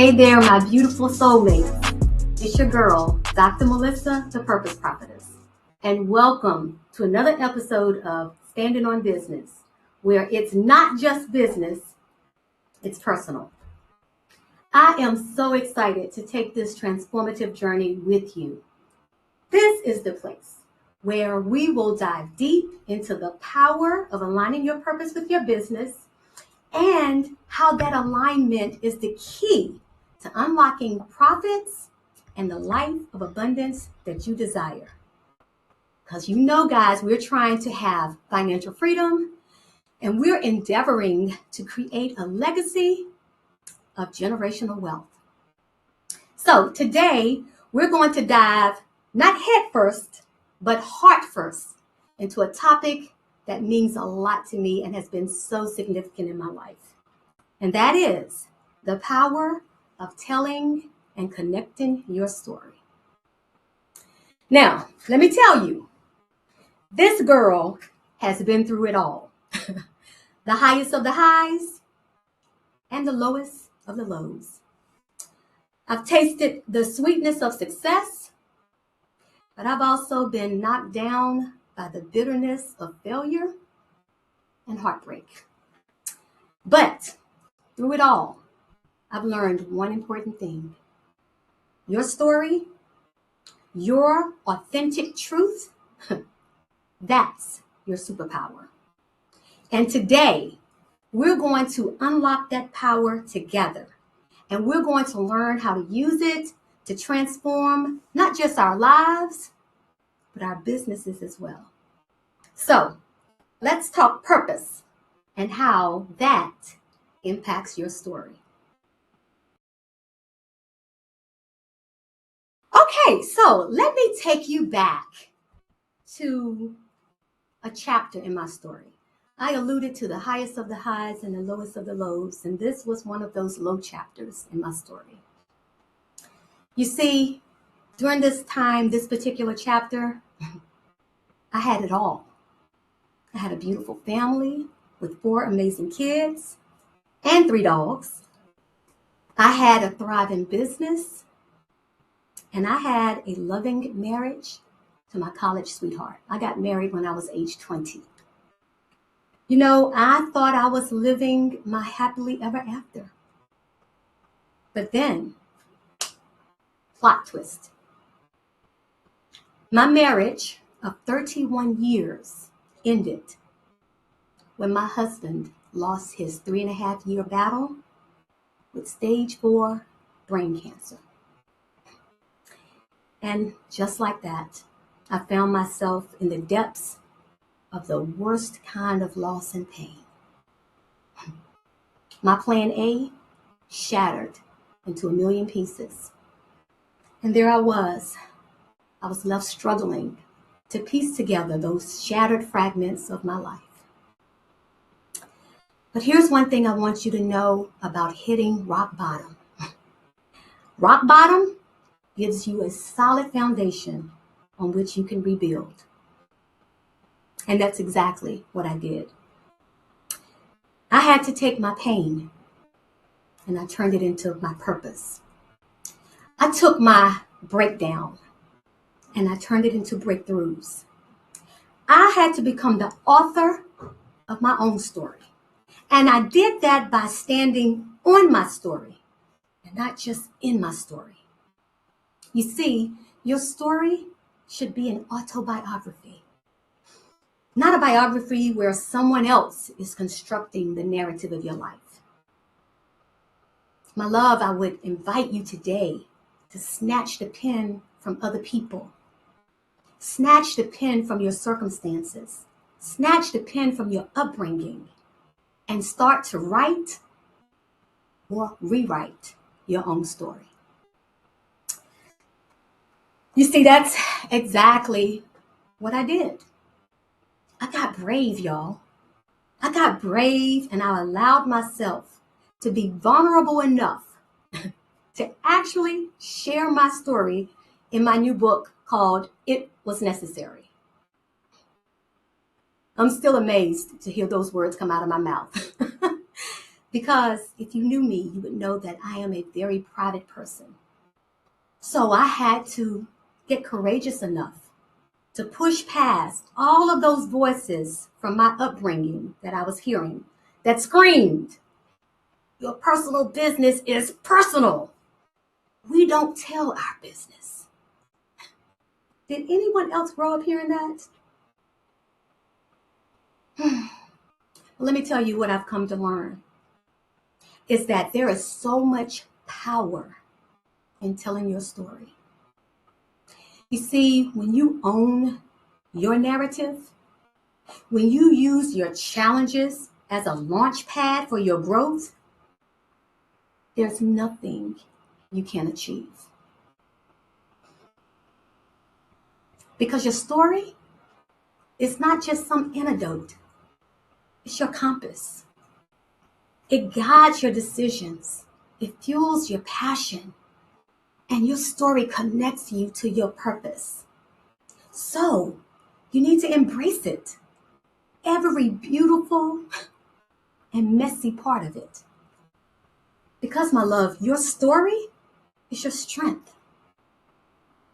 Hey there, my beautiful soulmates. It's your girl, Dr. Melissa, the Purpose Profitess. And welcome to another episode of Standing on Business, where it's not just business, it's personal. I am so excited to take this transformative journey with you. This is the place where we will dive deep into the power of aligning your purpose with your business and how that alignment is the key to unlocking profits and the life of abundance that you desire. Because you know, guys, we're trying to have financial freedom and we're endeavoring to create a legacy of generational wealth. So today, we're going to dive not head first, but heart first into a topic that means a lot to me and has been so significant in my life. And that is the power of telling and connecting your story. Now, let me tell you, this girl has been through it all. The highest of the highs and the lowest of the lows. I've tasted the sweetness of success, but I've also been knocked down by the bitterness of failure and heartbreak. But through it all, I've learned one important thing. Your story, your authentic truth, that's your superpower. And today, we're going to unlock that power together. And we're going to learn how to use it to transform not just our lives, but our businesses as well. So let's talk purpose and how that impacts your story. Okay, so let me take you back to a chapter in my story. I alluded to the highest of the highs and the lowest of the lows, and this was one of those low chapters in my story. You see, during this time, this particular chapter, I had it all. I had a beautiful family with 4 amazing kids and 3 dogs. I had a thriving business. And I had a loving marriage to my college sweetheart. I got married when I was age 20. You know, I thought I was living my happily ever after. But then, plot twist. My marriage of 31 years ended when my husband lost his 3.5-year battle with stage 4 brain cancer. And just like that, I found myself in the depths of the worst kind of loss and pain. My plan A shattered into 1,000,000 pieces. And there I was. I was left struggling to piece together those shattered fragments of my life. But here's one thing I want you to know about hitting rock bottom. Rock bottom gives you a solid foundation on which you can rebuild. And that's exactly what I did. I had to take my pain and I turned it into my purpose. I took my breakdown and I turned it into breakthroughs. I had to become the author of my own story. And I did that by standing on my story and not just in my story. You see, your story should be an autobiography, not a biography where someone else is constructing the narrative of your life. My love, I would invite you today to snatch the pen from other people. Snatch the pen from your circumstances. Snatch the pen from your upbringing and start to write or rewrite your own story. You see, that's exactly what I did. I got brave, y'all. I got brave and I allowed myself to be vulnerable enough to actually share my story in my new book called It Was Necessary. I'm still amazed to hear those words come out of my mouth. Because if you knew me, you would know that I am a very private person. So I had to get courageous enough to push past all of those voices from my upbringing that I was hearing that screamed, your personal business is personal. We don't tell our business. Did anyone else grow up hearing that? Let me tell you what I've come to learn is that there is so much power in telling your story. You see, when you own your narrative, when you use your challenges as a launch pad for your growth, there's nothing you can't achieve. Because your story is not just some antidote, it's your compass. It guides your decisions, it fuels your passion, and your story connects you to your purpose. So, you need to embrace it. Every beautiful and messy part of it. Because, my love, your story is your strength.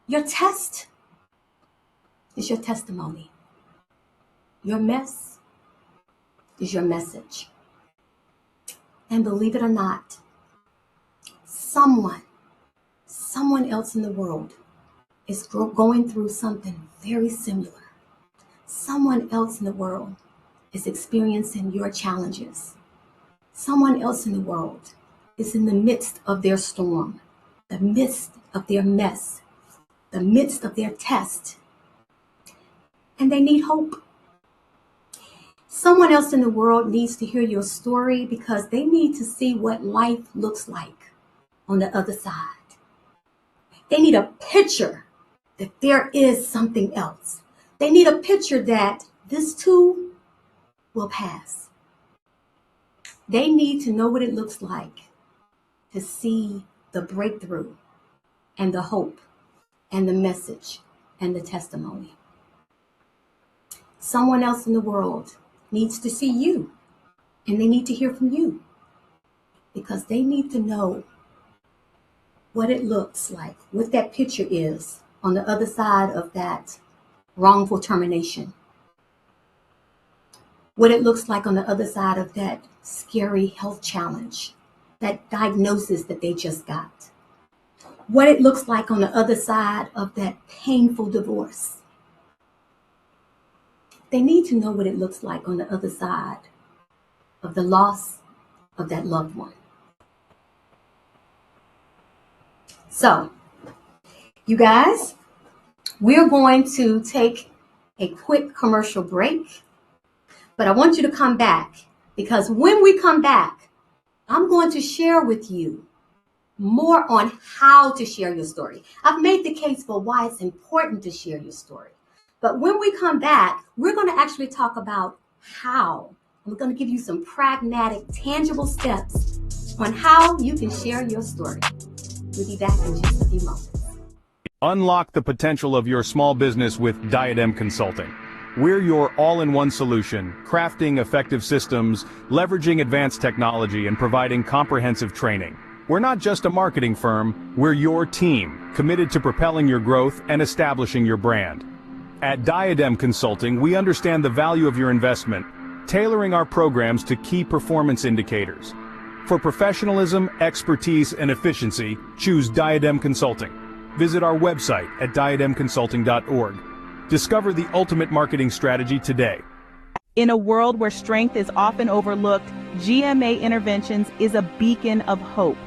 Your test is your testimony. Your mess is your message. And believe it or not, someone else in the world is going through something very similar. Someone else in the world is experiencing your challenges. Someone else in the world is in the midst of their storm, the midst of their mess, the midst of their test, and they need hope. Someone else in the world needs to hear your story because they need to see what life looks like on the other side. They need a picture that there is something else. They need a picture that this too will pass. They need to know what it looks like to see the breakthrough and the hope and the message and the testimony. Someone else in the world needs to see you, and they need to hear from you because they need to know what it looks like, what that picture is on the other side of that wrongful termination, what it looks like on the other side of that scary health challenge, that diagnosis that they just got, what it looks like on the other side of that painful divorce. They need to know what it looks like on the other side of the loss of that loved one. So, you guys, we're going to take a quick commercial break, but I want you to come back because when we come back, I'm going to share with you more on how to share your story. I've made the case for why it's important to share your story. But when we come back, we're going to actually talk about how. We're going to give you some pragmatic, tangible steps on how you can share your story. We'll be back in just a few moments. Unlock the potential of your small business with Diadem Consulting. We're your all-in-one solution, crafting effective systems, leveraging advanced technology, and providing comprehensive training. We're not just a marketing firm, we're your team, committed to propelling your growth and establishing your brand. At Diadem Consulting, we understand the value of your investment, tailoring our programs to key performance indicators. For professionalism, expertise, and efficiency, choose Diadem Consulting. Visit our website at diademconsulting.org. Discover the ultimate marketing strategy today. In a world where strength is often overlooked, GMA Interventions is a beacon of hope.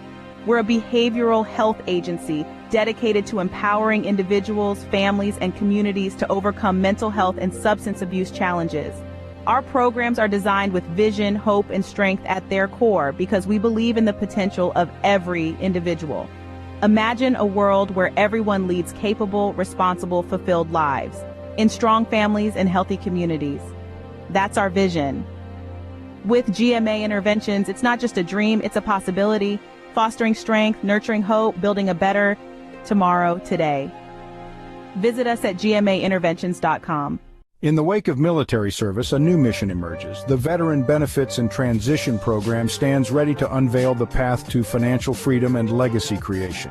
We're a behavioral health agency dedicated to empowering individuals, families, and communities to overcome mental health and substance abuse challenges. Our programs are designed with vision, hope, and strength at their core because we believe in the potential of every individual. Imagine a world where everyone leads capable, responsible, fulfilled lives, in strong families and healthy communities. That's our vision. With GMA interventions, it's not just a dream, it's a possibility, fostering strength, nurturing hope, building a better tomorrow today. Visit us at gmainterventions.com. In the wake of military service, a new mission emerges. The Veteran Benefits and Transition Program stands ready to unveil the path to financial freedom and legacy creation.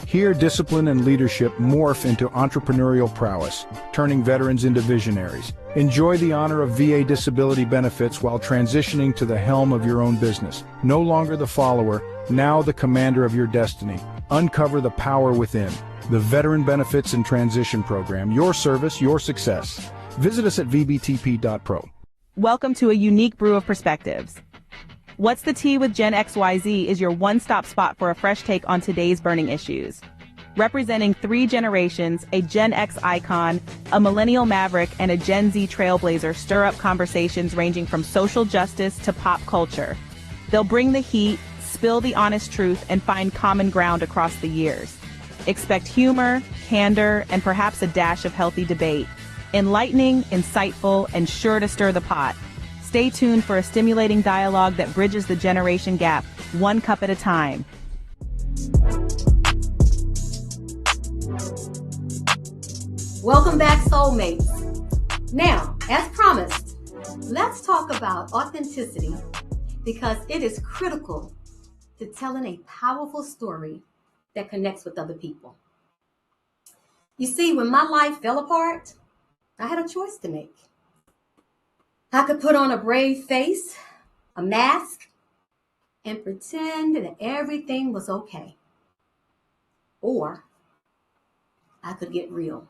Here, discipline and leadership morph into entrepreneurial prowess, turning veterans into visionaries. Enjoy the honor of VA disability benefits while transitioning to the helm of your own business. No longer the follower, now the commander of your destiny. Uncover the power within. The Veteran Benefits and Transition Program, your service, your success. Visit us at vbtp.pro. Welcome to a unique brew of perspectives. What's the Tea with Gen XYZ is your one-stop spot for a fresh take on today's burning issues. Representing 3 generations, a Gen X icon, a millennial maverick, and a Gen Z trailblazer stir up conversations ranging from social justice to pop culture. They'll bring the heat, spill the honest truth, and find common ground across the years. Expect humor, candor, and perhaps a dash of healthy debate. Enlightening, insightful, and sure to stir the pot. Stay tuned for a stimulating dialogue that bridges the generation gap, one cup at a time. Welcome back, soulmates. Now, as promised, let's talk about authenticity because it is critical to telling a powerful story that connects with other people. You see, when my life fell apart, I had a choice to make. I could put on a brave face, a mask, and pretend that everything was okay. Or I could get real.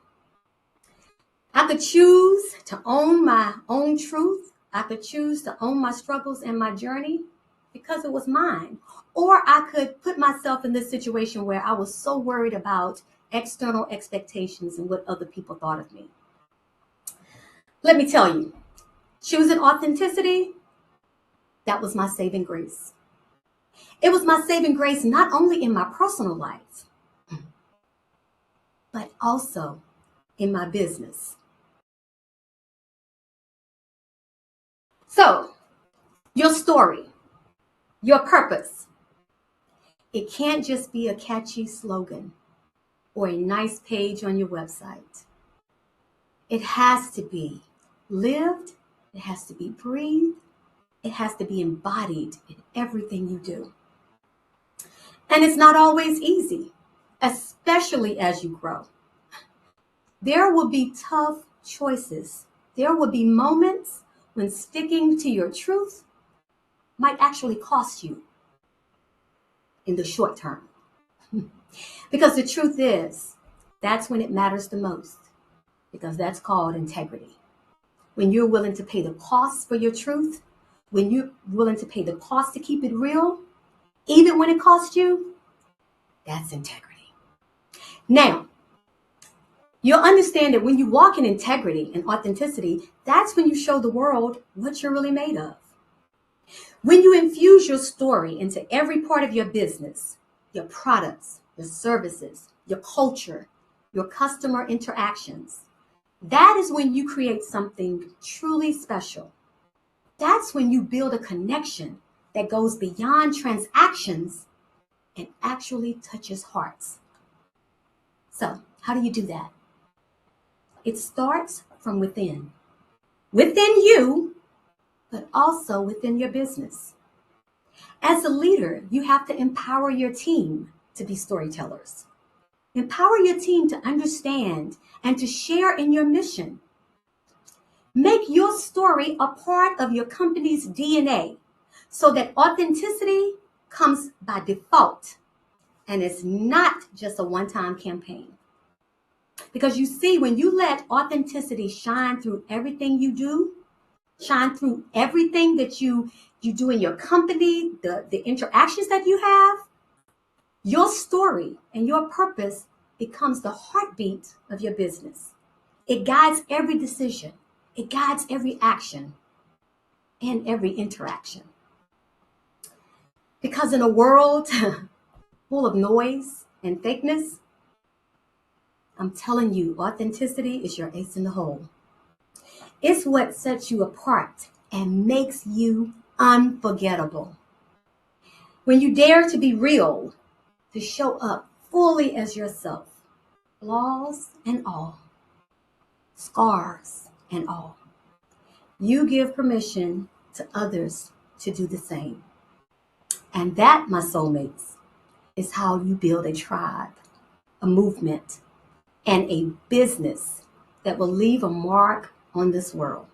I could choose to own my own truth. I could choose to own my struggles and my journey because it was mine. Or I could put myself in this situation where I was so worried about external expectations and what other people thought of me. Let me tell you, choosing authenticity, that was my saving grace. It was my saving grace not only in my personal life, but also in my business. So, your story, your purpose, it can't just be a catchy slogan or a nice page on your website. It has to be lived, it has to be breathed, it has to be embodied in everything you do. And it's not always easy, especially as you grow. There will be tough choices. There will be moments when sticking to your truth might actually cost you in the short term. Because the truth is, that's when it matters the most, because that's called integrity. When you're willing to pay the cost for your truth, when you're willing to pay the cost to keep it real, even when it costs you, that's integrity. Now, you'll understand that when you walk in integrity and authenticity, that's when you show the world what you're really made of. When you infuse your story into every part of your business, your products, your services, your culture, your customer interactions, that is when you create something truly special. That's when you build a connection that goes beyond transactions and actually touches hearts. So, how do you do that? It starts from within. Within you, but also within your business. As a leader, you have to empower your team to be storytellers. Empower your team to understand and to share in your mission. Make your story a part of your company's DNA so that authenticity comes by default and it's not just a one-time campaign. Because you see, when you let authenticity shine through everything you do, shine through everything that you do in your company, the interactions that you have, your story and your purpose becomes the heartbeat of your business. It guides every decision. It guides every action and every interaction. Because in a world full of noise and fakeness, I'm telling you, authenticity is your ace in the hole. It's what sets you apart and makes you unforgettable. When you dare to be real, to show up fully as yourself, flaws and all, scars and all, you give permission to others to do the same. And that, my soulmates, is how you build a tribe, a movement, and a business that will leave a mark on this world.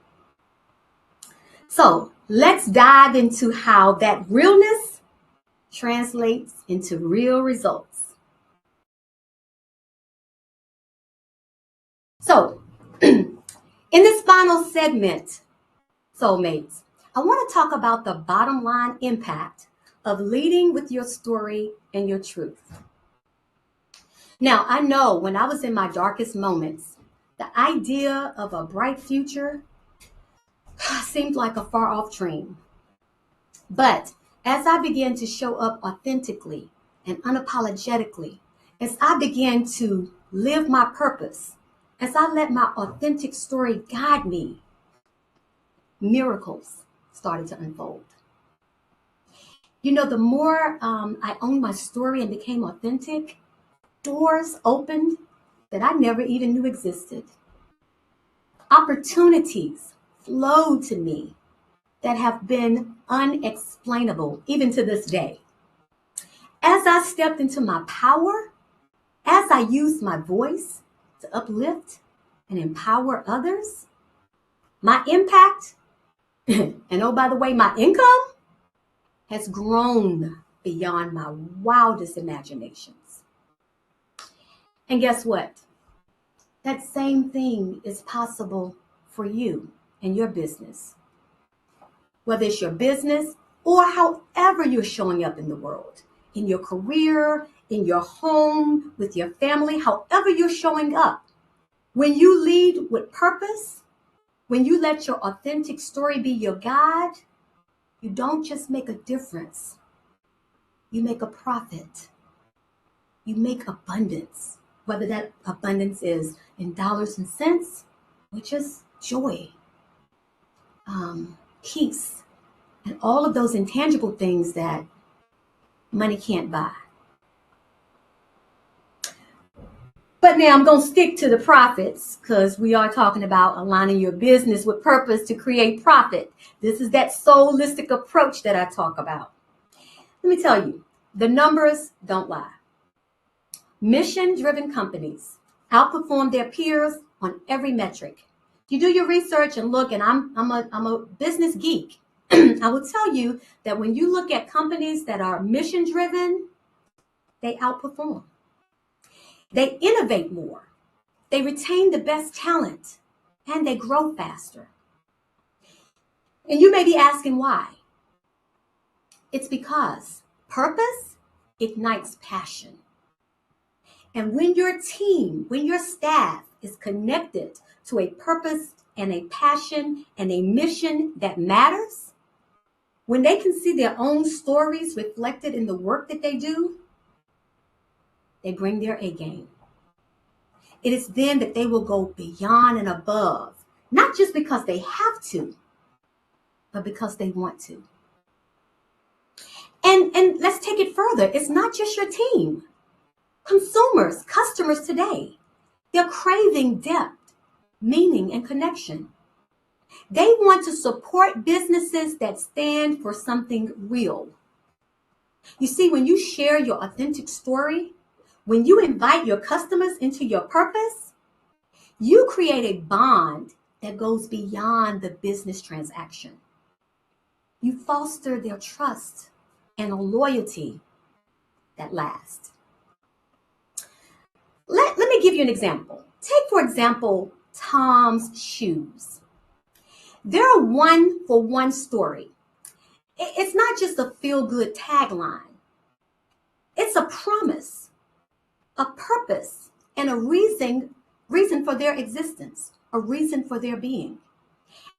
So let's dive into how that realness translates into real results. So in this final segment, soulmates, I want to talk about the bottom line impact of leading with your story and your truth. Now, I know when I was in my darkest moments, the idea of a bright future seemed like a far off dream. But as I began to show up authentically and unapologetically, as I began to live my purpose, as I let my authentic story guide me, miracles started to unfold. You know, the more I owned my story and became authentic, doors opened that I never even knew existed. Opportunities flowed to me that have been unexplainable even to this day. As I stepped into my power, as I used my voice to uplift and empower others, my impact, and oh, by the way, my income has grown beyond my wildest imaginations. And guess what? That same thing is possible for you and your business. Whether it's your business or however you're showing up in the world, in your career, in your home, with your family, however you're showing up. When you lead with purpose, when you let your authentic story be your guide, you don't just make a difference. You make a profit. You make abundance, whether that abundance is in dollars and cents, or just joy, peace, and all of those intangible things that money can't buy. But now I'm going to stick to the profits because we are talking about aligning your business with purpose to create profit. This is that soulistic approach that I talk about. Let me tell you, the numbers don't lie. Mission-driven companies outperform their peers on every metric. You do your research and look, and I'm a business geek. I will tell you that when you look at companies that are mission-driven, they outperform. They innovate more. They retain the best talent, and they grow faster. And you may be asking why. It's because purpose ignites passion. And when your team, when your staff is connected to a purpose and a passion and a mission that matters, when they can see their own stories reflected in the work that they do, they bring their A game. It is then that they will go beyond and above, not just because they have to, but because they want to. And let's take it further. It's not just your team. Consumers, customers today, they're craving depth, meaning, and connection. They want to support businesses that stand for something real. You see, when you share your authentic story, when you invite your customers into your purpose, you create a bond that goes beyond the business transaction. You foster their trust and a loyalty that lasts. Let me give you an example. Take, for example, Tom's shoes. They're a one-for-one story. It's not just a feel-good tagline. It's a promise, a purpose, and a reason for their existence, a reason for their being.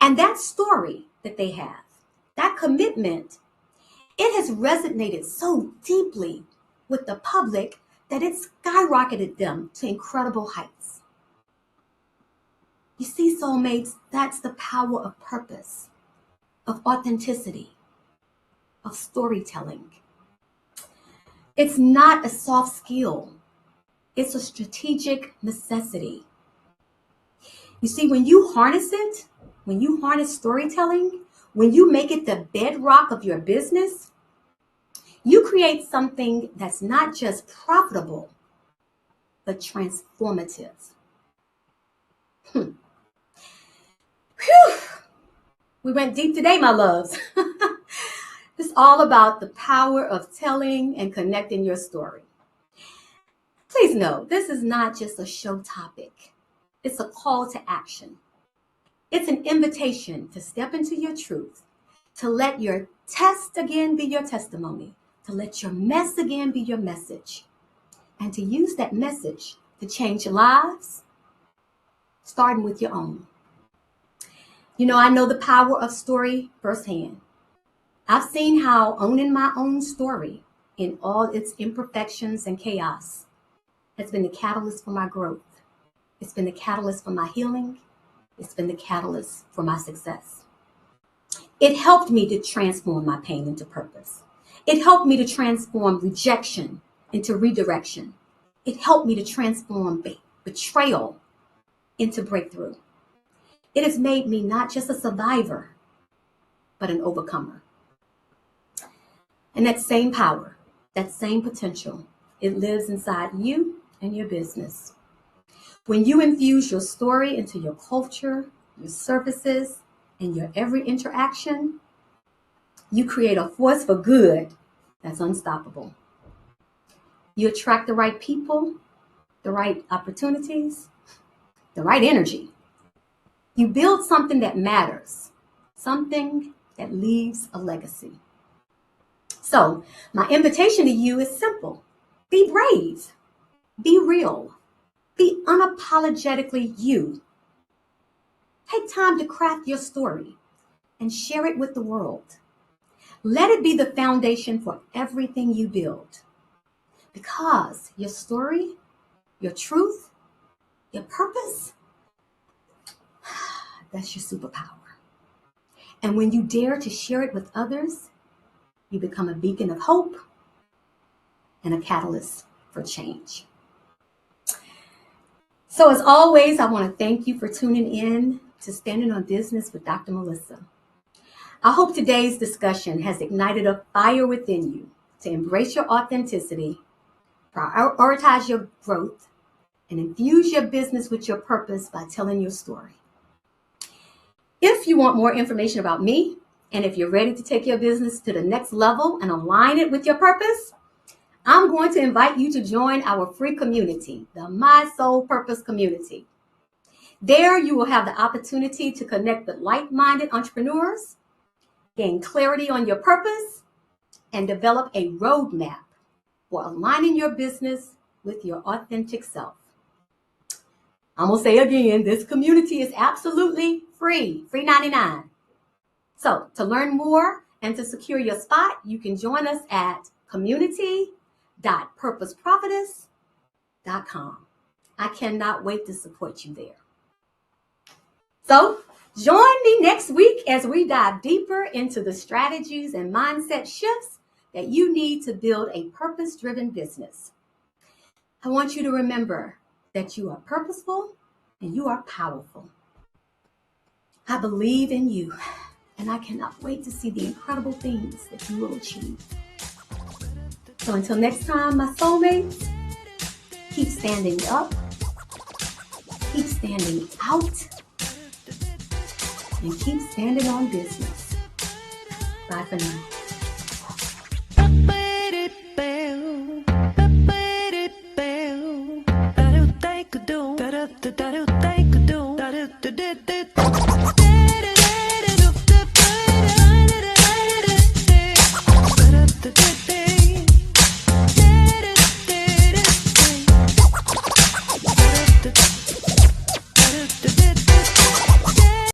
And that story that they have, that commitment, it has resonated so deeply with the public that it skyrocketed them to incredible heights. You see, soulmates, that's the power of purpose, of authenticity, of storytelling. It's not a soft skill. It's a strategic necessity. You see, when you harness it, when you harness storytelling, when you make it the bedrock of your business, you create something that's not just profitable, but transformative. Whew. We went deep today, my loves. It's all about the power of telling and connecting your story. Please know, this is not just a show topic. It's a call to action. It's an invitation to step into your truth, to let your test again be your testimony, to let your mess again be your message, and to use that message to change lives, starting with your own. You know, I know the power of story firsthand. I've seen how owning my own story in all its imperfections and chaos has been the catalyst for my growth. It's been the catalyst for my healing. It's been the catalyst for my success. It helped me to transform my pain into purpose. It helped me to transform rejection into redirection. It helped me to transform betrayal into breakthrough. It has made me not just a survivor, but an overcomer. And that same power, that same potential, it lives inside you and your business. When you infuse your story into your culture, your services, and your every interaction, you create a force for good that's unstoppable. You attract the right people, the right opportunities, the right energy. You build something that matters, something that leaves a legacy. So, my invitation to you is simple. Be brave. Be real. Be unapologetically you. Take time to craft your story and share it with the world. Let it be the foundation for everything you build. Because your story, your truth, your purpose, that's your superpower. And when you dare to share it with others, you become a beacon of hope and a catalyst for change. So as always, I want to thank you for tuning in to Standing on Business with Dr. Melissa. I hope today's discussion has ignited a fire within you to embrace your authenticity, prioritize your growth, and infuse your business with your purpose by telling your story. If you want more information about me, and if you're ready to take your business to the next level and align it with your purpose, I'm going to invite you to join our free community, the My Soul Purpose community. There you will have the opportunity to connect with like-minded entrepreneurs, gain clarity on your purpose, and develop a roadmap for aligning your business with your authentic self. I'm going to say again, this community is absolutely free 99. So to learn more and to secure your spot, you can join us at community.purposeprofitess.com. I cannot wait to support you there. So join me next week as we dive deeper into the strategies and mindset shifts that you need to build a purpose-driven business. I want you to remember that you are purposeful and you are powerful. I believe in you, and I cannot wait to see the incredible things that you will achieve. So until next time, my soulmates, keep standing up, keep standing out, and keep standing on business. Bye for now. Da do, da do, da do, da do, da do, da do, da do, da do.